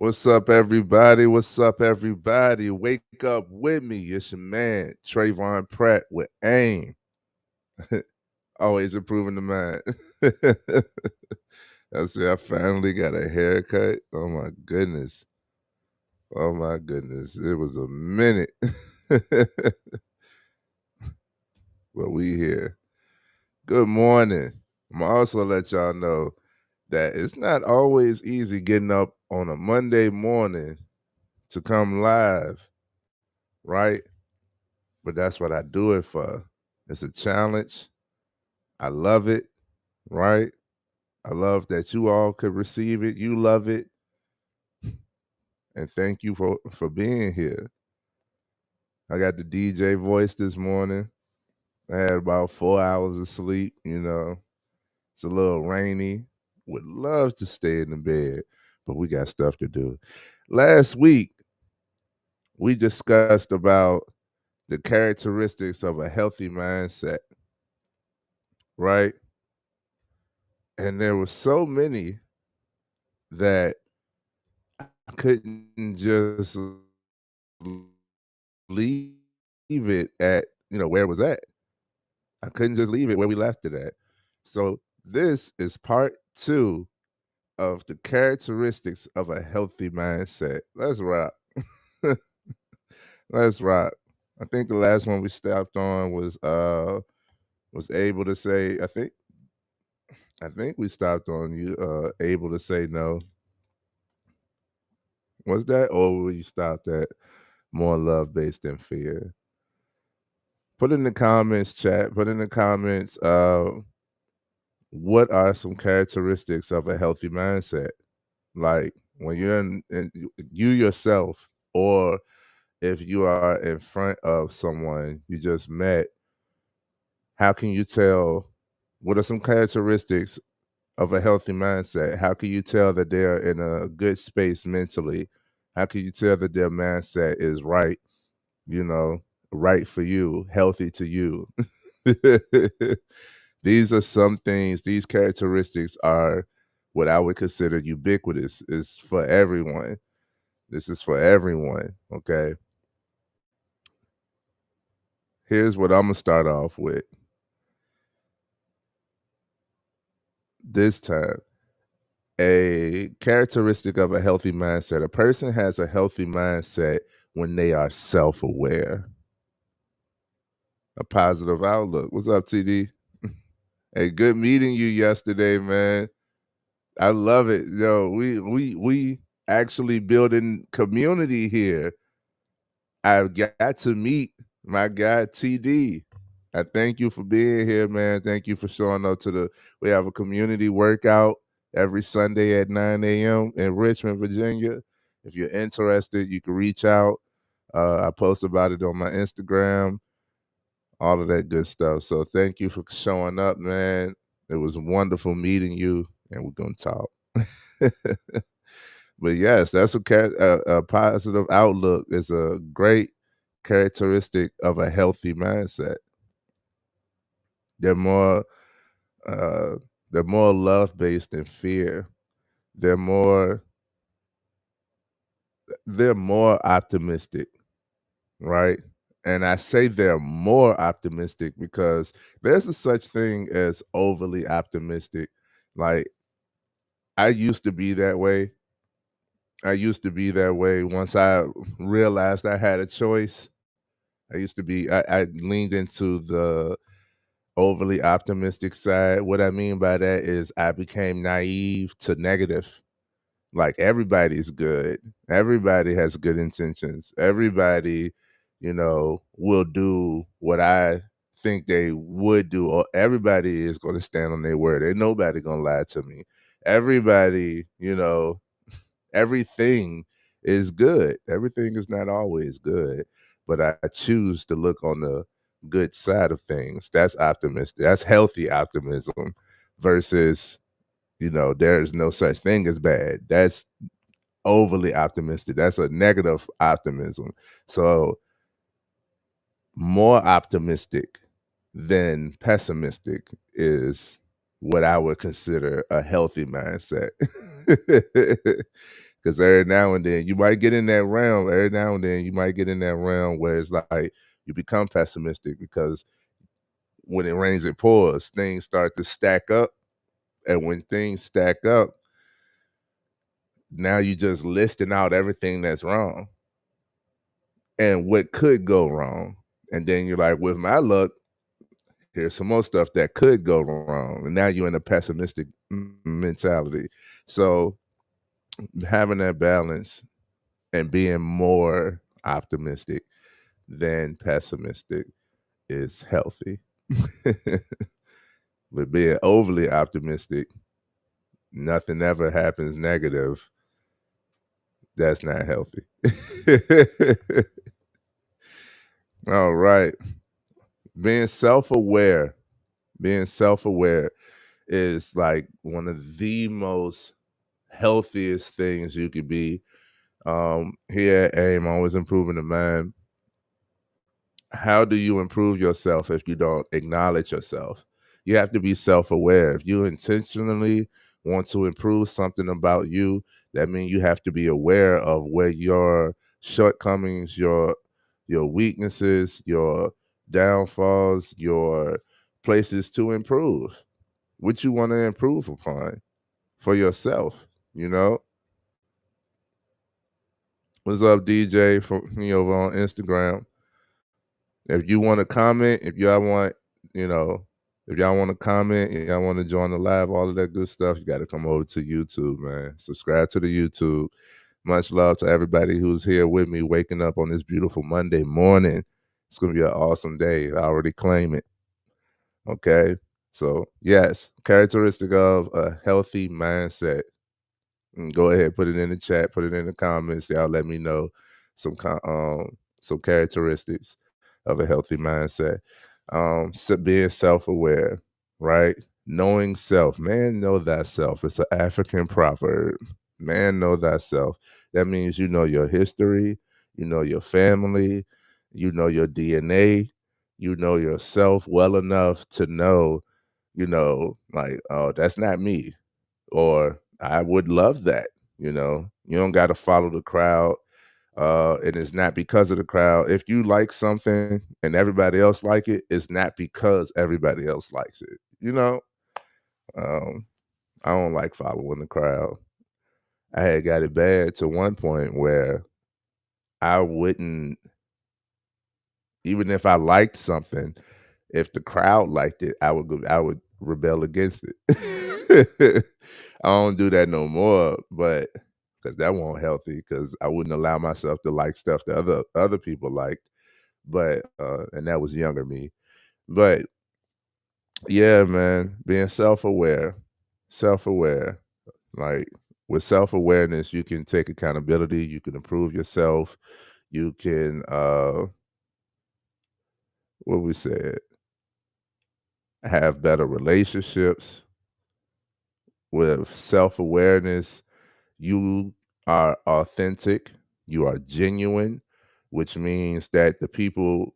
What's up, everybody? What's up, everybody? Wake up with me. It's your man, Tresvon Pratt with AIM. Always improving the mind. I said, I finally got a haircut. Oh, my goodness. Oh, my goodness. It was a minute. But we here. Good morning. I'm going to also let y'all know that it's not always easy getting up on a Monday morning to come live, right? But that's what I do it for. It's a challenge. I love it, right? I love that you all could receive it. You love it. And thank you for being here. I got the DJ voice this morning. I had about 4 hours of sleep, It's a little rainy. Would love to stay in the bed, but we got stuff to do. Last week, we discussed about the characteristics of a healthy mindset, right? And there were so many that I couldn't just leave it at, where it was at. I couldn't just leave it where we left it at. So this is part 2 of the characteristics of a healthy mindset. Let's rock. Let's rock. I think the last one we stopped on was able to say, I think we stopped on you able to say no. Was that, or we stopped at more love based than fear? Put in the comments, chat. Put in the comments, what are some characteristics of a healthy mindset? Like when you're in you yourself, or if you are in front of someone you just met, how can you tell what are some characteristics of a healthy mindset? How can you tell that they're in a good space mentally? How can you tell that their mindset is right, you know, right for you, healthy to you? These are some things, these characteristics are what I would consider ubiquitous. It's for everyone. This is for everyone, okay? Here's what I'm going to start off with this time. A characteristic of a healthy mindset. A person has a healthy mindset when they are self-aware. A positive outlook. What's up, TD? Hey, good meeting you yesterday, man. I love it. Yo, we actually building community here. I got to meet my guy TD. I thank you for being here, man. Thank you for showing up to we have a community workout every Sunday at 9 a.m. in Richmond, Virginia. If you're interested, you can reach out. I post about it on my Instagram, all of that good stuff. So thank you for showing up, man. It was wonderful meeting you, and we're going to talk. But yes, that's a positive outlook. Is a great characteristic of a healthy mindset. They're more uh, they're more love based than fear. They're more they're more optimistic, right? And I say they're more optimistic because there's a such thing as overly optimistic. Like I used to be that way. I used to be that way once I realized I had a choice. I leaned into the overly optimistic side. What I mean by that is I became naive to negative. Like everybody's good. Everybody has good intentions. Everybody, will do what I think they would do. Or everybody is going to stand on their word. Ain't nobody going to lie to me. Everybody, everything is good. Everything is not always good, but I choose to look on the good side of things. That's optimistic. That's healthy optimism versus, there is no such thing as bad. That's overly optimistic. That's a negative optimism. So more optimistic than pessimistic is what I would consider a healthy mindset. Because every now and then you might get in that realm. Every now and then you might get in that realm where it's like you become pessimistic because when it rains, it pours. Things start to stack up, and when things stack up, now you just listing out everything that's wrong and what could go wrong. And then you're like, with my luck, here's some more stuff that could go wrong. And now you're in a pessimistic mentality. So having that balance and being more optimistic than pessimistic is healthy. But being overly optimistic, nothing ever happens negative. That's not healthy. All right. Being self-aware. Being self-aware is like one of the most healthiest things you could be. Here at AIM, always improving the mind. How do you improve yourself if you don't acknowledge yourself? You have to be self-aware. If you intentionally want to improve something about you, that means you have to be aware of where your shortcomings, your weaknesses, your downfalls, your places to improve, what you want to improve upon for yourself, you know? What's up, DJ, from me over on Instagram? If you want to comment, if y'all want, you know, if y'all want to comment, if y'all want to join the live, all of that good stuff, you got to come over to YouTube, man. Subscribe to the YouTube. Much love to everybody who's here with me, waking up on this beautiful Monday morning. It's going to be an awesome day. I already claim it. Okay. So, yes, characteristic of a healthy mindset. Go ahead, put it in the chat, put it in the comments. Y'all let me know some characteristics of a healthy mindset. So being self-aware, right? Knowing self. Man, know thyself. It's an African proverb. Man, know thyself. That means you know your history, you know your family, you know your DNA, you know yourself well enough to know, like, oh, that's not me, or I would love that. You don't got to follow the crowd. And it's not because of the crowd. If you like something and everybody else like it, it's not because everybody else likes it. Um, I don't like following the crowd. I had got it bad to one point where I wouldn't, even if I liked something, if the crowd liked it, I would rebel against it. I don't do that no more, but because that won't healthy. Because I wouldn't allow myself to like stuff that other people liked, but and that was younger me. But yeah, man, being self-aware, like with self-awareness, you can take accountability, you can improve yourself, you can what we said, have better relationships. With self-awareness, you are authentic, you are genuine, which means that the people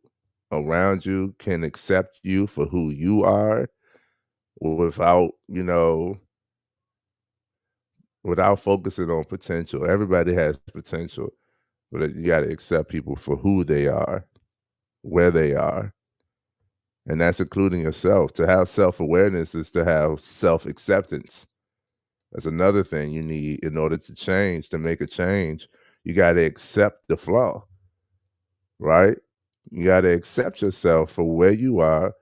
around you can accept you for who you are without, without focusing on potential. Everybody has potential, but you got to accept people for who they are, where they are. And that's including yourself. To have self-awareness is to have self-acceptance. That's another thing you need in order to change, to make a change. You got to accept the flaw, right? You got to accept yourself for where you are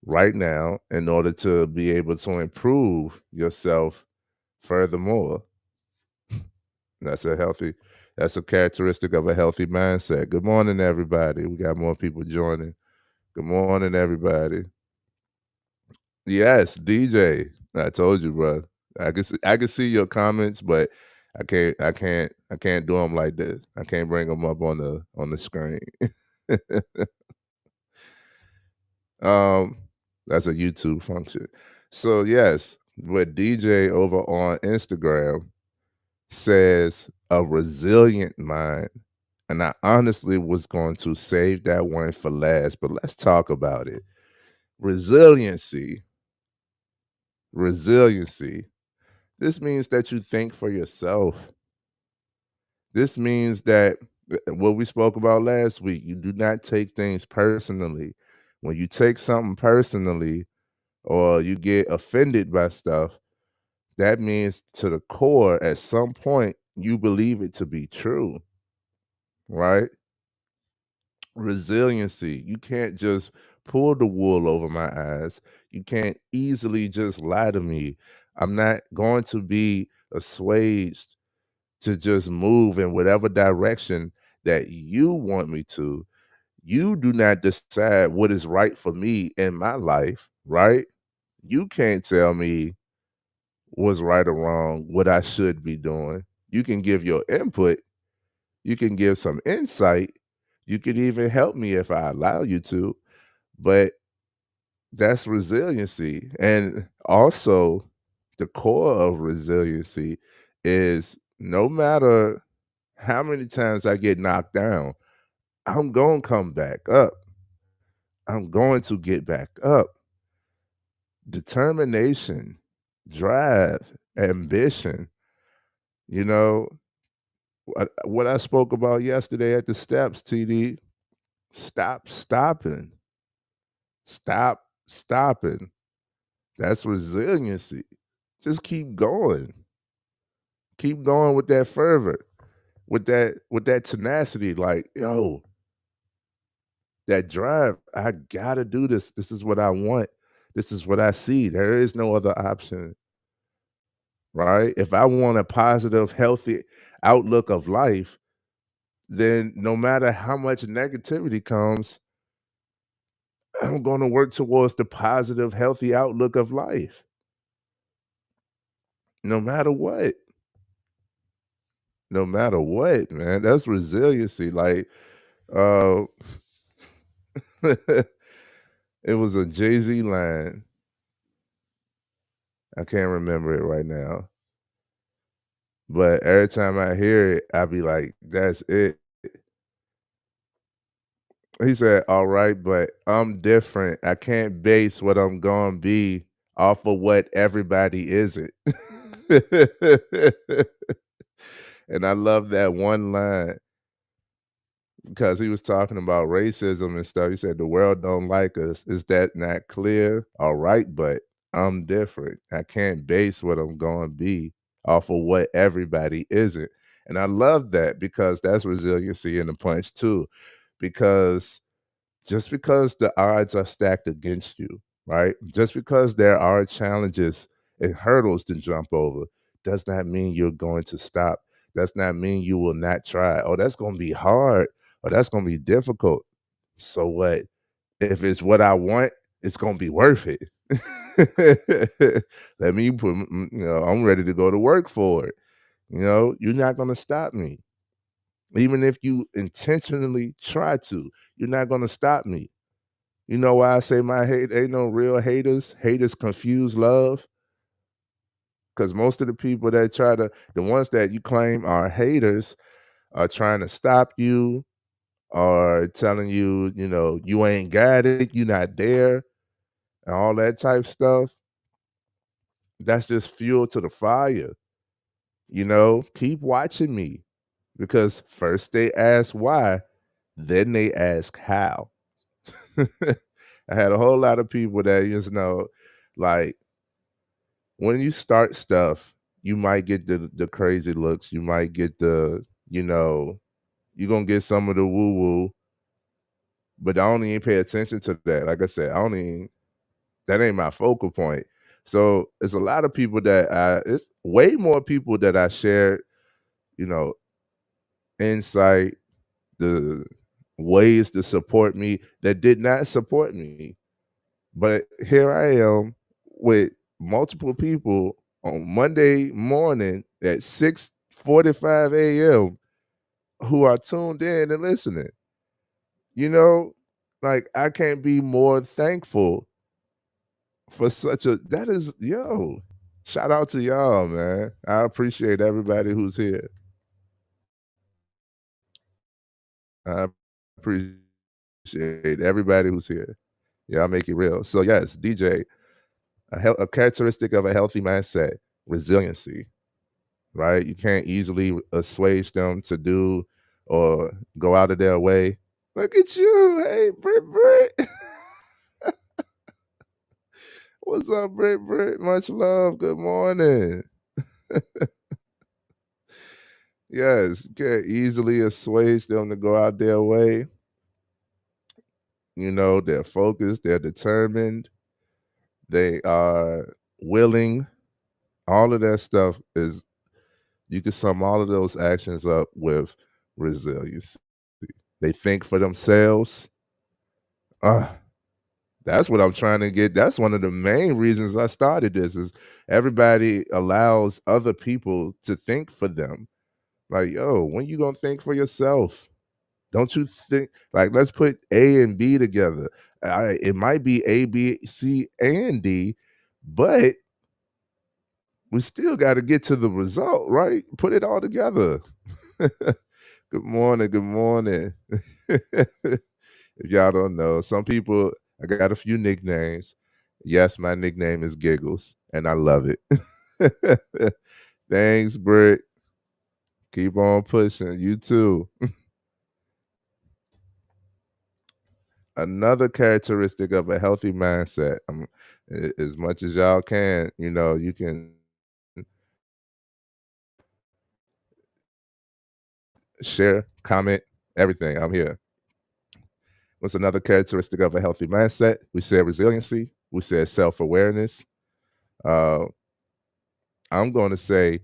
right now in order to be able to improve yourself furthermore. That's that's a characteristic of a healthy mindset. Good morning, everybody. We got more people joining. Good morning, everybody. Yes, DJ. I told you, bro. I can see your comments, but I can't do them like this. I can't bring them up on the screen. um, that's a YouTube function. So yes, what DJ over on Instagram says, a resilient mind. And I honestly was going to save that one for last, but let's talk about it. Resiliency. Resiliency. This means that you think for yourself. This means that what we spoke about last week, you do not take things personally. When you take something personally or you get offended by stuff, that means to the core, at some point, you believe it to be true, right? Resiliency. You can't just pull the wool over my eyes. You can't easily just lie to me. I'm not going to be assuaged to just move in whatever direction that you want me to. You do not decide what is right for me in my life, right? You can't tell me what's right or wrong, what I should be doing. You can give your input, you can give some insight, you can even help me if I allow you to, but that's resiliency. And also, the core of resiliency is no matter how many times I get knocked down, I'm going to come back up. I'm going to get back up. Determination, drive, ambition, you know, what I spoke about yesterday at the steps, TD, stop stopping. Stop stopping. That's resiliency. Just keep going. Keep going with that fervor, with that tenacity, like, yo, that drive, I gotta do this. This is what I want. This is what I see. There is no other option, right? If I want a positive, healthy outlook of life, then no matter how much negativity comes, I'm going to work towards the positive, healthy outlook of life, no matter what. No matter what, man. That's resiliency. Like, uh, it was a Jay Z line. I can't remember it right now, but every time I hear it, I be like, "That's it." He said, "All right, but I'm different. I can't base what I'm gonna be off of what everybody isn't." And I love that one line because he was talking about racism and stuff. He said, "The world don't like us. Is that not clear? All right, but I'm different. I can't base what I'm gonna be off of what everybody isn't." And I love that because that's resiliency in the punch too. Because just because the odds are stacked against you, right? Just because there are challenges and hurdles to jump over does not mean you're going to stop. Does not mean you will not try. Oh, that's going to be hard or that's going to be difficult. So what? If it's what I want, it's going to be worth it. Let me put, I'm ready to go to work for it. You're not going to stop me. Even if you intentionally try to, you're not going to stop me. You know why I say my hate ain't no real haters? Haters confuse love. Because most of the people that the ones that you claim are haters are trying to stop you or telling you, you ain't got it, you not there, and all that type stuff. That's just fuel to the fire. Keep watching me because first they ask why, then they ask how. I had a whole lot of people that, like, when you start stuff, you might get the crazy looks. You might get you're gonna get some of the woo woo, but I don't even pay attention to that. Like I said, I don't even that ain't my focal point. So it's a lot of people it's way more people that I shared, you know, insight, the ways to support me that did not support me. But here I am with multiple people on Monday morning at 6:45 a.m. who are tuned in and listening. You know, like I can't be more thankful for that is shout out to y'all, man. I appreciate everybody who's here. I appreciate everybody who's here. Y'all make it real. So yes, DJ, a characteristic of a healthy mindset, resiliency. right? You can't easily assuage them to do or go out of their way. Look at you. Hey, Brit. What's up, Brit? Much love. Good morning. Yes, you can't easily assuage them to go out their way. You know, they're focused, they're determined, they are willing. All of that stuff is, you can sum all of those actions up with resilience. They think for themselves. Uh, that's what I'm trying to get. That's one of the main reasons I started this is everybody allows other people to think for them. Like, yo, when you gonna think for yourself? Don't you think, like, let's put A and B together. It might be A, B, C, and D, but we still got to get to the result, right? Put it all together. Good morning. Good morning. If y'all don't know, some people, I got a few nicknames. Yes, my nickname is Giggles, and I love it. Thanks, Britt. Keep on pushing. You too. Another characteristic of a healthy mindset, as much as y'all can, you can share, comment, everything. I'm here. What's another characteristic of a healthy mindset? We said resiliency. We said self-awareness. Uh, I'm going to say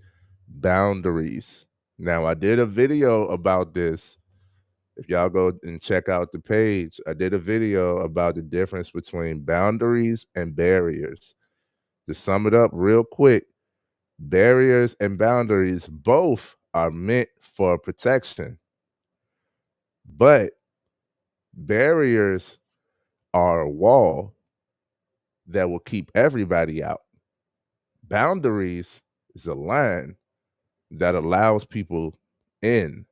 boundaries. Now, I did a video about this. If y'all go and check out the page, I did a video about the difference between boundaries and barriers. To sum it up real quick, barriers and boundaries both are meant for protection, but barriers are a wall that will keep everybody out. Boundaries is a line that allows people in.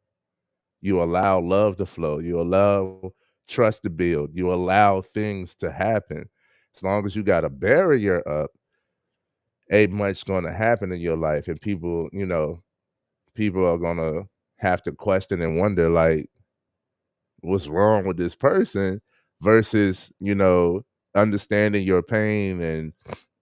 You allow love to flow. You allow trust to build. You allow things to happen. As long as you got a barrier up, ain't much going to happen in your life. And people are going to have to question and wonder, like, what's wrong with this person versus, understanding your pain and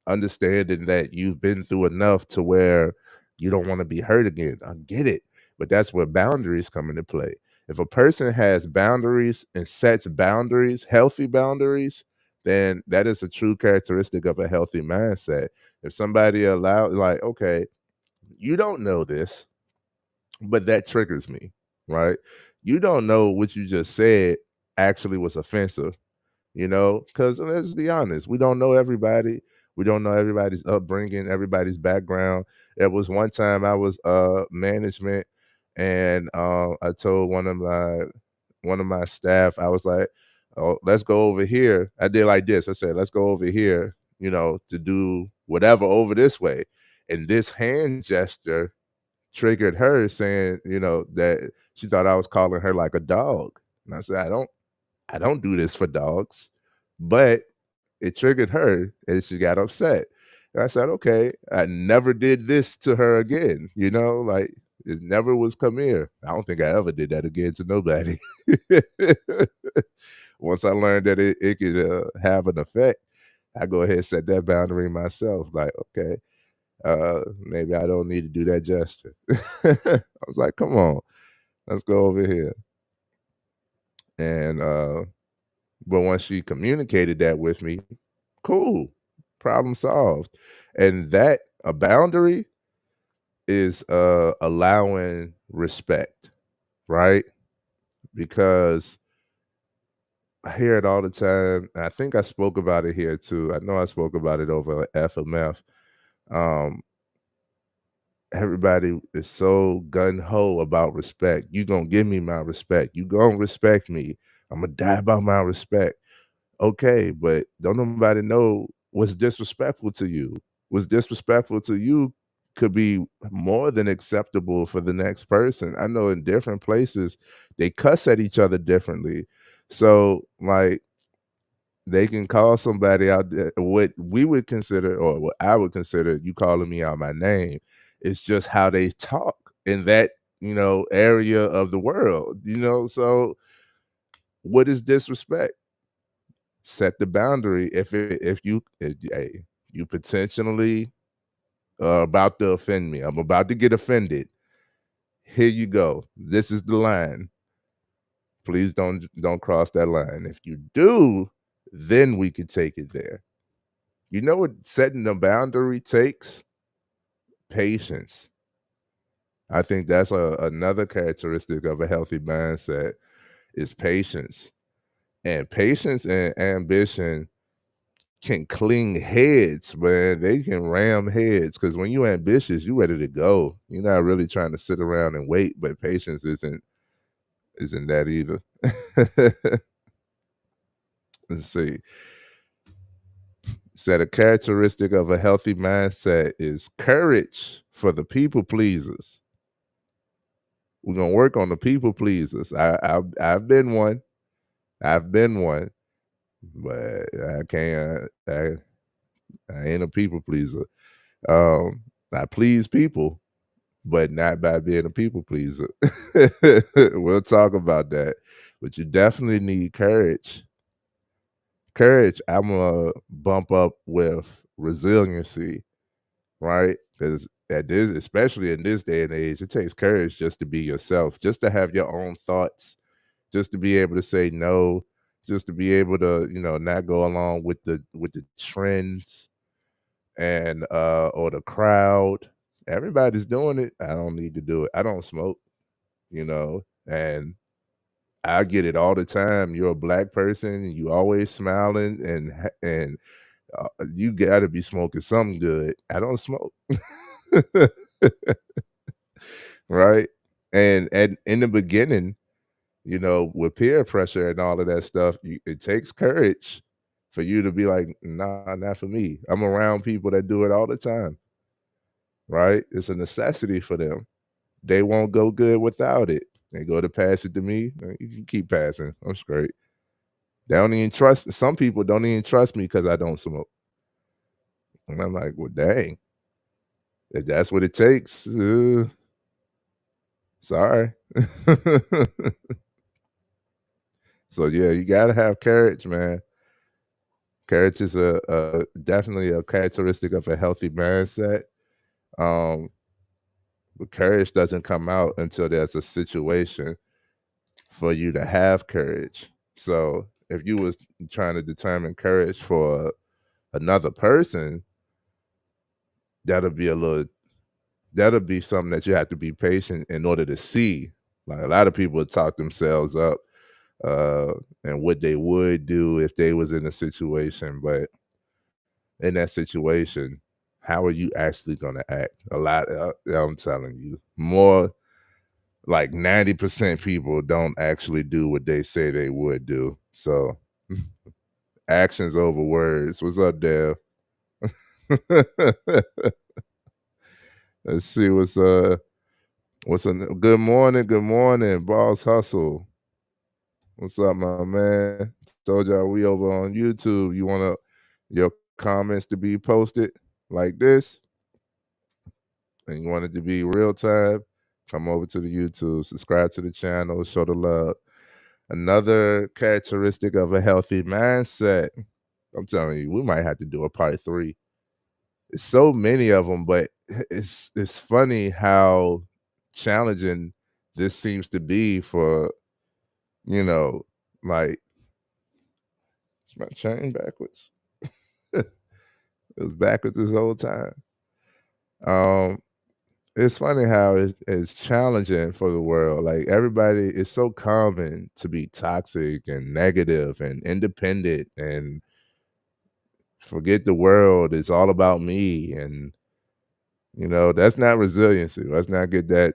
understanding that you've been through enough to where you don't want to be hurt again. I get it. But that's where boundaries come into play. If a person has boundaries and sets boundaries, healthy boundaries, then that is a true characteristic of a healthy mindset. If somebody allows, like, okay, you don't know this, but that triggers me, right? You don't know what you just said actually was offensive, because let's be honest, we don't know everybody. We don't know everybody's upbringing, everybody's background. There was one time I was management, and I told one of my staff, I was like, "Oh, let's go over here." I did like this. I said, "Let's go over here," to do whatever over this way. And this hand gesture triggered her, saying, that she thought I was calling her like a dog. And I said, I don't do this for dogs. But it triggered her and she got upset. And I said, okay, I never did this to her again. Like, it never was come here. I don't think I ever did that again to nobody. Once I learned that it could have an effect, I go ahead and set that boundary myself. Like, okay, maybe I don't need to do that gesture. I was like, come on, let's go over here. And but once she communicated that with me, cool, problem solved. And that a boundary is allowing respect, right? Because I hear it all the time. And I think I spoke about it here too. I know I spoke about it over FMF. Um, Everybody is so gun ho about respect. You gonna give me my respect. You gonna respect me. I'm gonna die by my respect. Okay, but don't nobody know what's disrespectful to you. What's disrespectful to you could be more than acceptable for the next person. I know in different places they cuss at each other differently. So, like, they can call somebody out there what we would consider or what I would consider you calling me out my name. It's just how they talk in that, area of the world. So what is disrespect? Set the boundary. If hey, you potentially about to offend me. I'm about to get offended. Here you go. This is the line. Please don't cross that line. If you do, then we could take it there. You know what setting the boundary takes? Patience. I think that's another characteristic of a healthy mindset is patience. And patience and ambition can cling heads, man. They can ram heads because when you're ambitious, you ready to go. You're not really trying to sit around and wait, but patience isn't that either. Let's see. Said a characteristic of a healthy mindset is courage for the people pleasers. We're gonna work on the people pleasers. I've been one. I've been one, but I can't. I ain't a people pleaser. I please people, but not by being a people pleaser. We'll talk about that, but you definitely need courage. Courage, I'm gonna bump up with resiliency, right? Because at this, especially in this day and age, it takes courage just to be yourself, just to have your own thoughts, just to be able to say no, just to be able to, not go along with the trends and or the crowd. Everybody's doing it. I don't need to do it. I don't smoke, and I get it all the time. You're a black person, you always smiling and you got to be smoking something good. I don't smoke. Right? And in the beginning, with peer pressure and all of that stuff, it takes courage for you to be like, nah, not for me. I'm around people that do it all the time, right? It's a necessity for them. They won't go good without it. They go to pass it to me. You can keep passing. I'm straight. They don't even trust. Some people don't even trust me because I don't smoke. And I'm like, well, dang, if that's what it takes, sorry. So yeah, you gotta have courage, man. Courage is a definitely a characteristic of a healthy mindset. Um, but courage doesn't come out until there's a situation for you to have courage. So if you was trying to determine courage for another person, that'll be a little that'll be something that you have to be patient in order to see. Like a lot of people talk themselves up uh and what they would do if they was in a situation, but in that situation, how are you actually going to act? A lot, I'm telling you, more like 90% people don't actually do what they say they would do. So, actions over words. What's up, Dale? Let's see what's good morning, boss hustle. What's up, my man? Told y'all we over on YouTube. You want your comments to be posted like this? And you want it to be real time, come over to the YouTube, subscribe to the channel, show the love. Another characteristic of a healthy mindset. I'm telling you, we might have to do a part 3. It's so many of them, but it's funny how challenging this seems to be for, you know, like is my chain backwards? It was backwards this whole time. Um, It's funny how it's challenging for the world. Like everybody, it's so common to be toxic and negative and independent and forget the world. It's all about me. And that's not resiliency. Let's not get that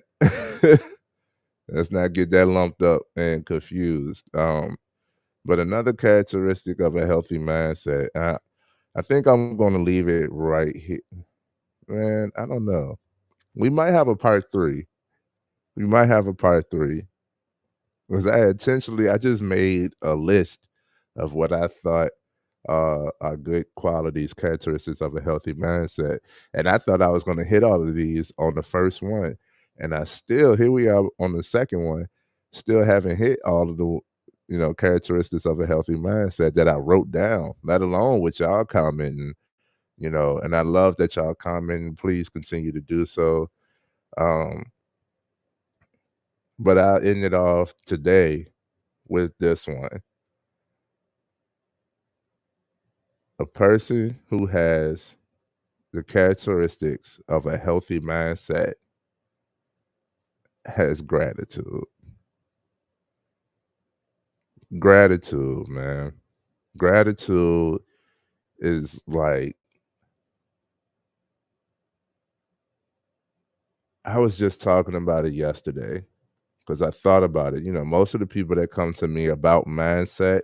let's not get that lumped up and confused. But another characteristic of a healthy mindset, I think I'm gonna leave it right here. Man, I don't know. We might have a part 3. We might have a part 3. Because I just made a list of what I thought. are good qualities, characteristics of a healthy mindset. And I thought I was going to hit all of these on the first one, and I still here we are on the second one, still haven't hit all of the characteristics of a healthy mindset that I wrote down, let alone with y'all commenting. And I love that y'all comment. Please continue to do so. Um, but I'll end it off today with this one. A person who has the characteristics of a healthy mindset has gratitude. Gratitude, man. Gratitude is like, I was just talking about it yesterday because I thought about it. Most of the people that come to me about mindset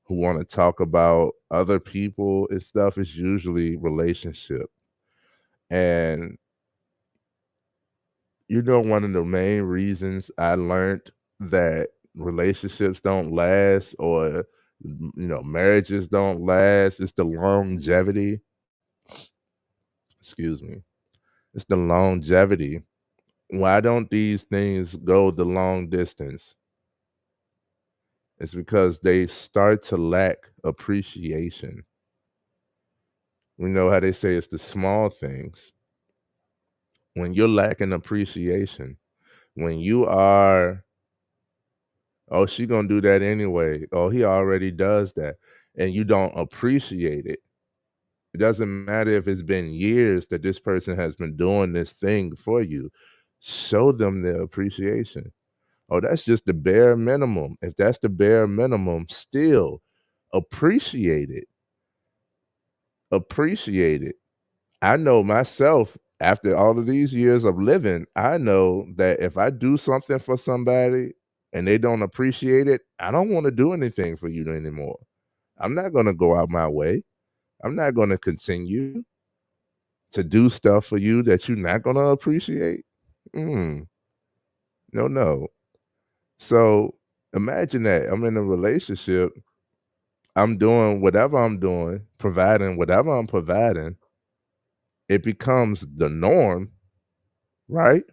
who want to talk about other people and stuff is usually relationship. And one of the main reasons I learned that relationships don't last, or marriages don't last, is the longevity. Excuse me. It's the longevity. Why don't these things go the long distance? It's because they start to lack appreciation. We know how they say it's the small things. When you're lacking appreciation, when you are, oh, she gonna do that anyway. Oh, he already does that. And you don't appreciate it. It doesn't matter if it's been years that this person has been doing this thing for you. Show them the appreciation. Oh, that's just the bare minimum. If that's the bare minimum, still appreciate it. Appreciate it. I know myself, after all of these years of living, I know that if I do something for somebody and they don't appreciate it, I don't want to do anything for you anymore. I'm not going to go out my way. I'm not going to continue to do stuff for you that you're not going to appreciate. No, no. So imagine that I'm in a relationship. I'm doing whatever I'm doing, providing whatever I'm providing. It becomes the norm, right?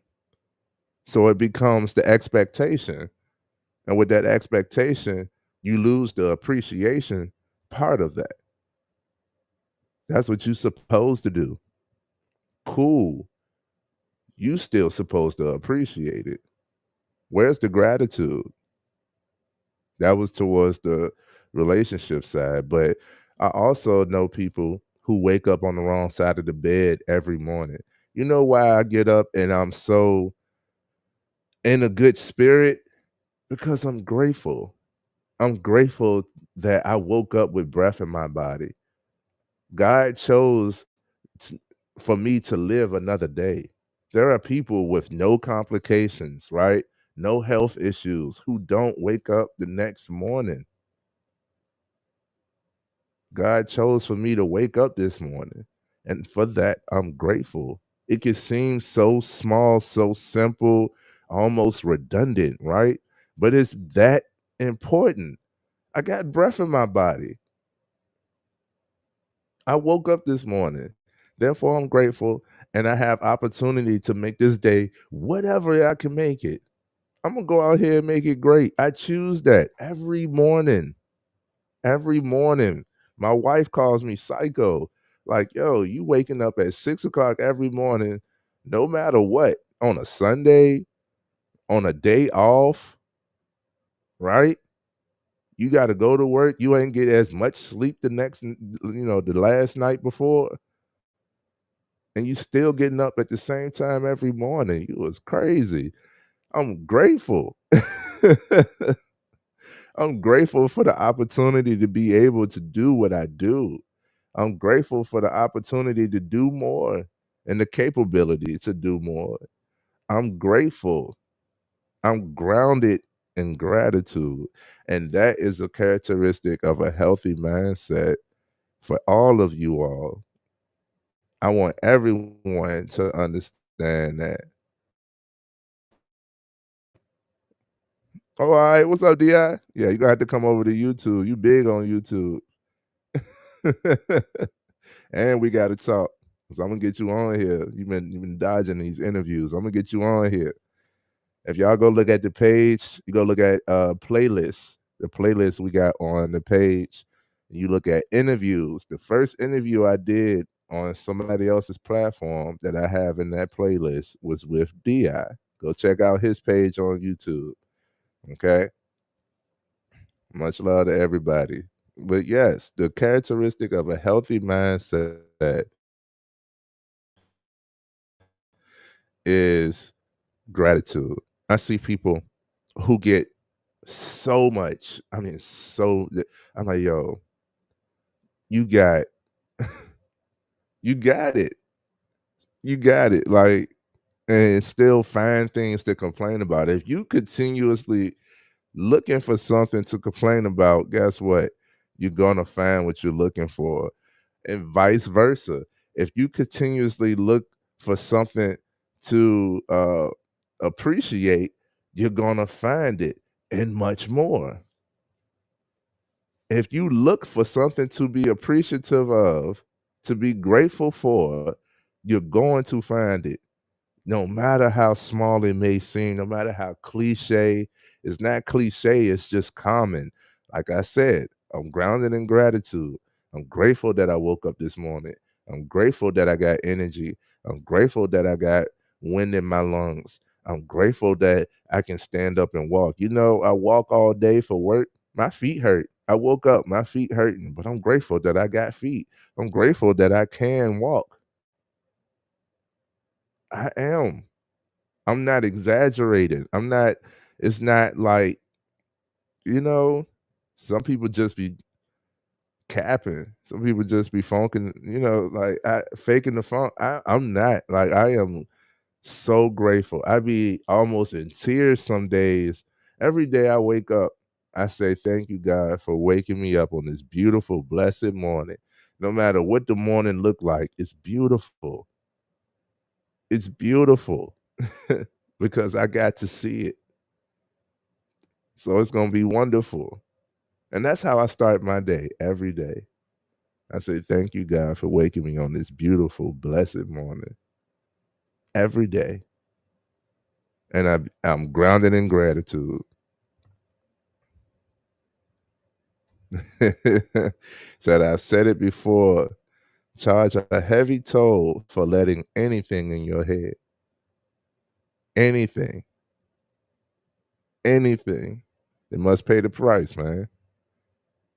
So it becomes the expectation. And with that expectation, you lose the appreciation part of that. That's what you're supposed to do. Cool. You still supposed to appreciate it. Where's the gratitude? That was towards the relationship side. But I also know people who wake up on the wrong side of the bed every morning. You know why I get up and I'm so in a good spirit? Because I'm grateful. I'm grateful that I woke up with breath in my body. God chose t- for me to live another day. There are people with no complications, right? No health issues who don't wake up the next morning. God chose for me to wake up this morning. And for that, I'm grateful. It can seem so small, so simple, almost redundant, right? But it's that important. I got breath in my body. I woke up this morning. Therefore, I'm grateful, and I have opportunity to make this day whatever I can make it. I'm gonna go out here and make it great. I choose that every morning. Every morning. My wife calls me psycho. Like, yo, you waking up at 6 o'clock every morning, no matter what, on a Sunday, on a day off, right? You got to go to work. You ain't get as much sleep the last night before, and you still getting up at the same time every morning. You was crazy. I'm grateful. I'm grateful for the opportunity to be able to do what I do. I'm grateful for the opportunity to do more and the capability to do more. I'm grateful. I'm grounded in gratitude. And that is a characteristic of a healthy mindset for all of you all. I want everyone to understand that. Oh, all right. What's up, Di? Yeah, you gonna have to come over to YouTube. You big on YouTube. And we got to talk. So I'm gonna get you on here. You've been dodging these interviews. I'm gonna get you on here. If y'all go look at the page, you go look at playlists. The playlist we got on the page. You look at interviews. The first interview I did on somebody else's platform that I have in that playlist was with Di. Go check out his page on YouTube. Okay. Much love to everybody. But yes, the characteristic of a healthy mindset is gratitude. I see people who get so much. I mean, I'm like, yo, you got you got it. You got it. Like, and still find things to complain about. If you continuously looking for something to complain about, guess what? You're gonna find what you're looking for. And vice versa. If you continuously look for something to appreciate, you're gonna find it and much more. If you look for something to be appreciative of, to be grateful for, you're going to find it. No matter how small it may seem, no matter how cliche, it's not cliche, it's just common. Like I said, I'm grounded in gratitude. I'm grateful that I woke up this morning. I'm grateful that I got energy. I'm grateful that I got wind in my lungs. I'm grateful that I can stand up and walk. You know, I walk all day for work. My feet hurt. I woke up, my feet hurting, but I'm grateful that I got feet. I'm grateful that I can walk. I am. I'm not exaggerating. It's not like, you know, some people just be capping. Some people just be funking, like faking the funk. I'm not. Like I am so grateful. I be almost in tears some days. Every day I wake up, I say, thank you, God, for waking me up on this beautiful, blessed morning. No matter what the morning look like, it's beautiful. It's beautiful because I got to see it. So it's gonna be wonderful. And that's how I start my day every day. I say, thank you, God, for waking me on this beautiful, blessed morning every day. And I'm grounded in gratitude. Said I've said it before. Charge a heavy toll for letting anything in your head. Anything. Anything. They must pay the price, man.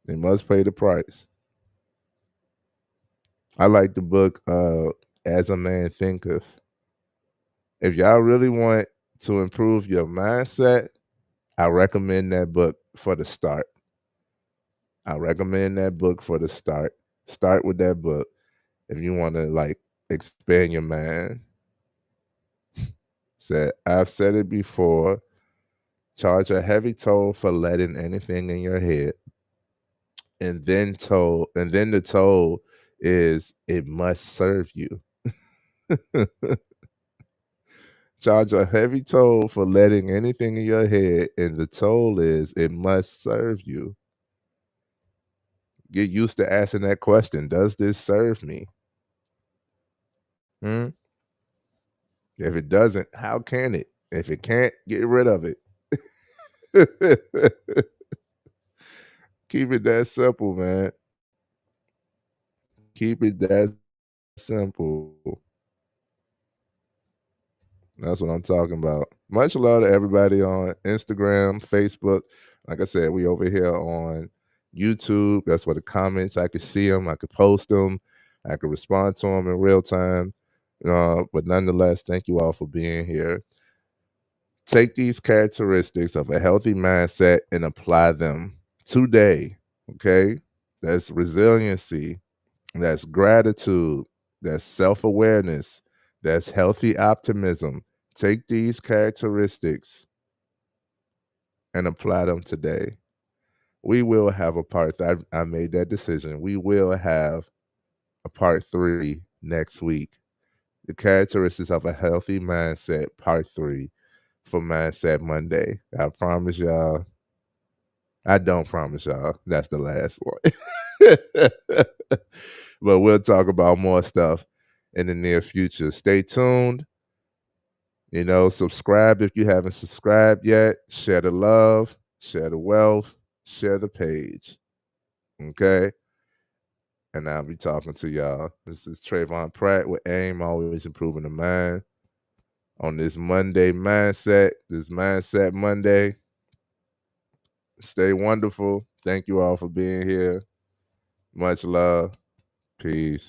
They must pay the price. I like the book As a Man Thinketh. If y'all really want to improve your mindset, I recommend that book for the start. I recommend that book for the start. Start with that book if you want to like expand your mind. Said I've said it before. Charge a heavy toll for letting anything in your head, and then the toll is it must serve you. Charge a heavy toll for letting anything in your head, and the toll is it must serve you. Get used to asking that question. Does this serve me? Hmm? If it doesn't, how can it? If it can't, get rid of it. Keep it that simple, man. Keep it that simple. That's what I'm talking about. Much love to everybody on Instagram, Facebook. Like I said, we over here on YouTube. That's where the comments, I could see them, I could post them, I could respond to them in real time. But nonetheless, thank you all for being here. Take these characteristics of a healthy mindset and apply them today. Okay? That's resiliency, that's gratitude, that's self awareness, that's healthy optimism. Take these characteristics and apply them today. We will have a part. I made that decision. We will have a part 3 next week. The characteristics of a healthy mindset, part 3 for Mindset Monday. I promise y'all. I don't promise y'all. That's the last one. But we'll talk about more stuff in the near future. Stay tuned. Subscribe if you haven't subscribed yet. Share the love, share the wealth, share the page. Okay? And I'll be talking to y'all. This is Tresvon Pratt with AIM, always improving the mind. On this Monday mindset, this Mindset Monday. Stay wonderful. Thank you all for being here. Much love. Peace.